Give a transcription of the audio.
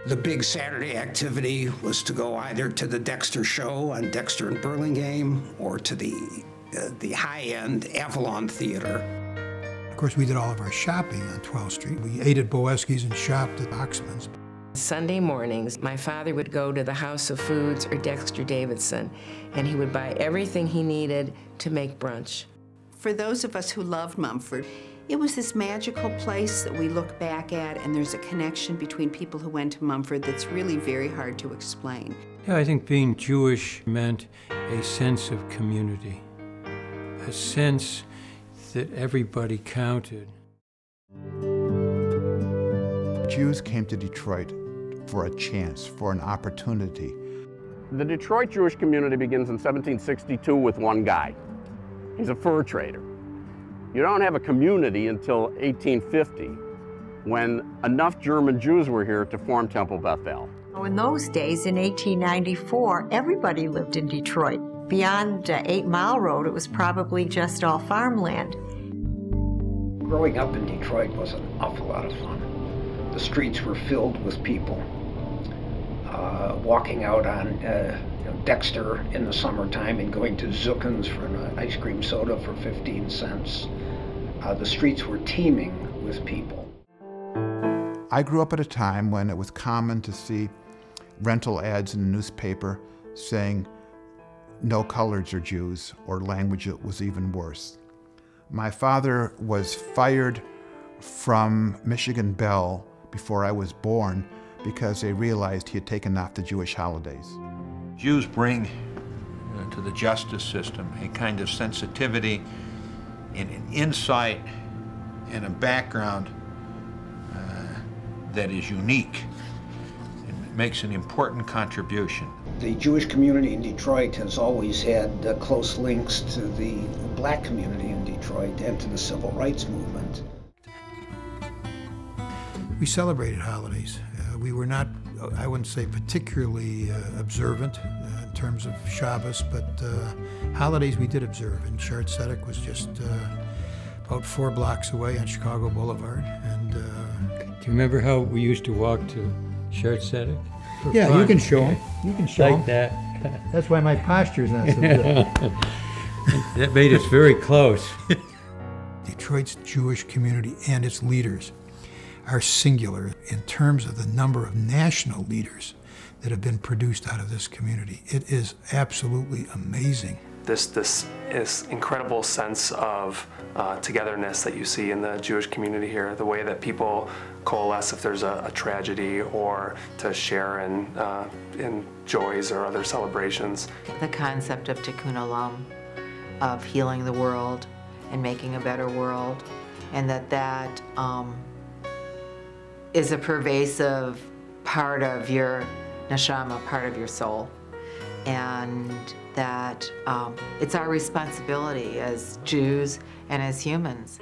The big Saturday activity was to go either to the Dexter show on Dexter and Burlingame or to the high-end Avalon Theater. Of course, we did all of our shopping on 12th Street. We ate at BOESKY's and shopped at Oxman's. Sunday mornings, my father would go to the House of Foods or Dexter Davidson, and he would buy everything he needed to make brunch. For those of us who loved Mumford, it was this magical place that we look back at, and there's a connection between people who went to Mumford that's really very hard to explain. Yeah, I think being Jewish meant a sense of community, a sense that everybody counted. Jews came to Detroit for a chance, for an opportunity. The Detroit Jewish community begins in 1762 with one guy. He's a fur trader. You don't have a community until 1850, when enough German Jews were here to form Temple Bethel. In those days, in 1894, everybody lived in Detroit. Beyond 8 Mile Road, it was probably just all farmland. Growing up in Detroit was an awful lot of fun. The streets were filled with people. Walking out on Dexter in the summertime and going to Zucken's for an ice cream soda for 15 cents. The streets were teeming with people. I grew up at a time when it was common to see rental ads in the newspaper saying no coloreds or Jews, or language that was even worse. My father was fired from Michigan Bell before I was born because they realized he had taken off the Jewish holidays. Jews bring to the justice system a kind of sensitivity and an insight and a background that is unique and makes an important contribution. The Jewish community in Detroit has always had close links to the black community in Detroit and to the civil rights movement. We celebrated holidays. We were not, I wouldn't say particularly observant in terms of Shabbos, but holidays we did observe. And Sharet Tzedek was just about 4 blocks away on Chicago Boulevard. And Do you remember how we used to walk to Sharet Tzedek? yeah, fun. you can show them. You can show Like them. that. That's why my posture's not so good. That made us very close. Detroit's Jewish community and its leaders are singular in terms of the number of national leaders that have been produced out of this community. It is absolutely amazing. This is incredible sense of togetherness that you see in the Jewish community here, the way that people coalesce if there's a tragedy or to share in joys or other celebrations. The concept of tikkun olam, of healing the world and making a better world, and that is a pervasive part of your neshama, part of your soul, and that it's our responsibility as Jews and as humans